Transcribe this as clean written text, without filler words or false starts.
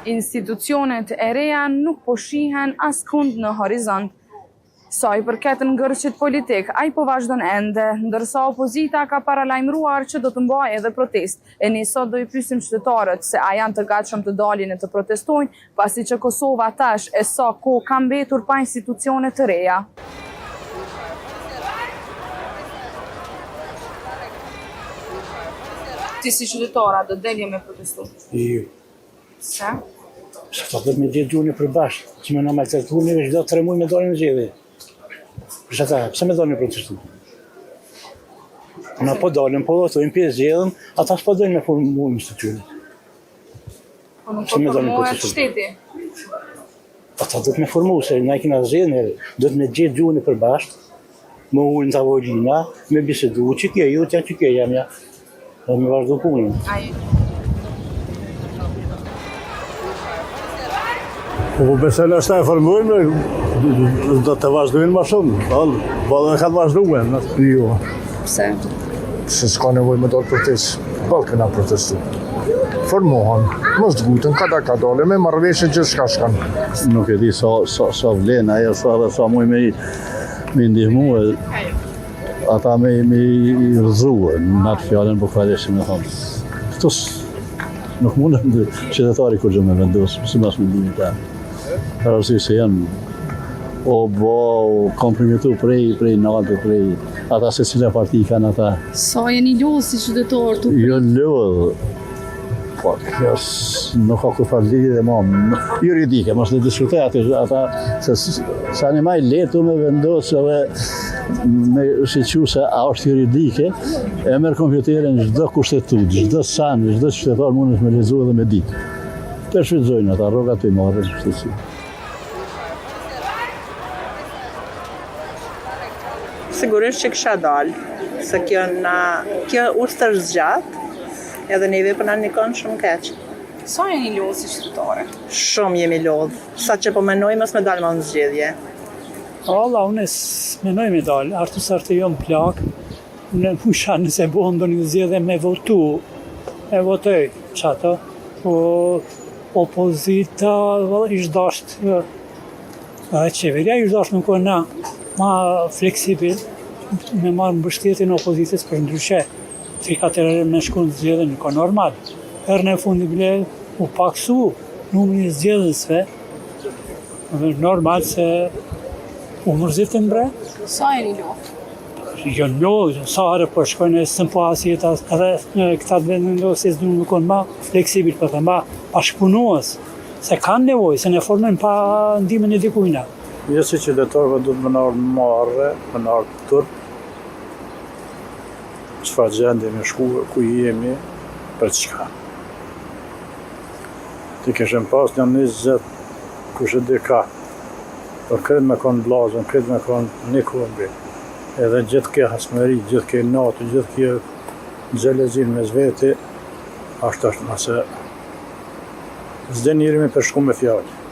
Institucionet e reja nuk po shihen askund në horizont. Sa i përket ngërçit politik, ai po vazhdon ende, ndërsa opozita ka paralajmëruar që do të mbajë edhe protest. E ne sot do i pyesim qytetarët se a janë të gatshëm të dalin e të protestojnë, pasi që Kosova tash e sa kohë ka mbetur pa institucione të reja. Ti si qytetara do delje me protestu? Jo. Se? Sa do me gjithë gjuni për bashkë, që me në maltretu një veç do 3 muaj me dalin në gjithë. Për shata, pëse me dalin me protestu? Na po dalin, po votojnë pjesë gjithën, ata s'po dalin me formu institucionet. Po nuk po formohet shteti? Ata do të me formu, se na i kina zhjene, do të me gjithë gjuni për bashkë, me ullën të avolina, me bisedu, që kje ju, që kje jam ja, dhe me vazhdu punën. Po besoj është e formojnë, do të vazhdojnë ma shumë, balë e ka të vazhdojnë. Jo. Pse? Se s'ka nevoj me dalë protest, balë këna protestu. Formohan, mos t'gutën, ka dole, me marrëveshje gjithë shka shkan. Nuk e di sa vlen, aja sa muj me ndihmu, ata me i rëzuë, në atë fjallën për kvaleshë me thonë. Këtos nuk mundë qytetari kur gjë me vendosë, si mas me ndihmi ta. Arësi se janë komprimitu prej natë, prej ata se cilë parti kanë ata. Sa jeni lodhë si qytetar të? Jo lodhë, po kjo nuk ka kur farë lidhje dhe ma juridike, mos në diskutoj ata, se sa një maj letu me vendosë dhe me shiqu se a është juridike, e merë kompjuterin çdo kushtetut, çdo san, çdo qytetar mund me lezu dhe me ditë. Të shfrytëzojnë ata, rrogat të i marrën, shtetësi. Sigurisht që kësha dalë, se kjo ustë është zgjatë, edhe neve për në nikon shumë keqë. Sa jeni lodhë si qytetare? Shumë jemi lodhë, sa që po menoj mos me dalë më në zgjedhje. Allah, unë menoj me dalë, artë jo më plakë, unë pusha nëse bohë ndo një zgjedhje me votu, e votoj që ato, po opozita ishtë dashtë, qeveria ishtë dashtë në kona ma fleksibil, me marë mbështetjen e opozitës për ndryshe. 3-4 herë me shku në zgjedhje nuk ka normal. Herën e fundi bile u paksu numrin e zgjedhësve. Normal se u mërzitën bre. Sa jeni lodhë? Jo lodhë, sa herë po shkojnë e sën po asjet edhe këta të vendosjes du nuk konë ma fleksibil për të ma pashpunuës. Se kanë nevojë, se ne formojnë pa ndimin e dikujna. Jo si qytetarëve du të më nërë marrë, më nërë tërë, qëfar gjendje me shku, ku jemi, për çka. Ti këshëm pas një 20 kushe dhe ka, për kretë me konë blazën, kretë me konë një kombi, edhe gjithë ke hasmeri, gjithë ke natë, gjithë ke gjelezin me zveti, ashtë nëse zde njëri me përshku me fjallë.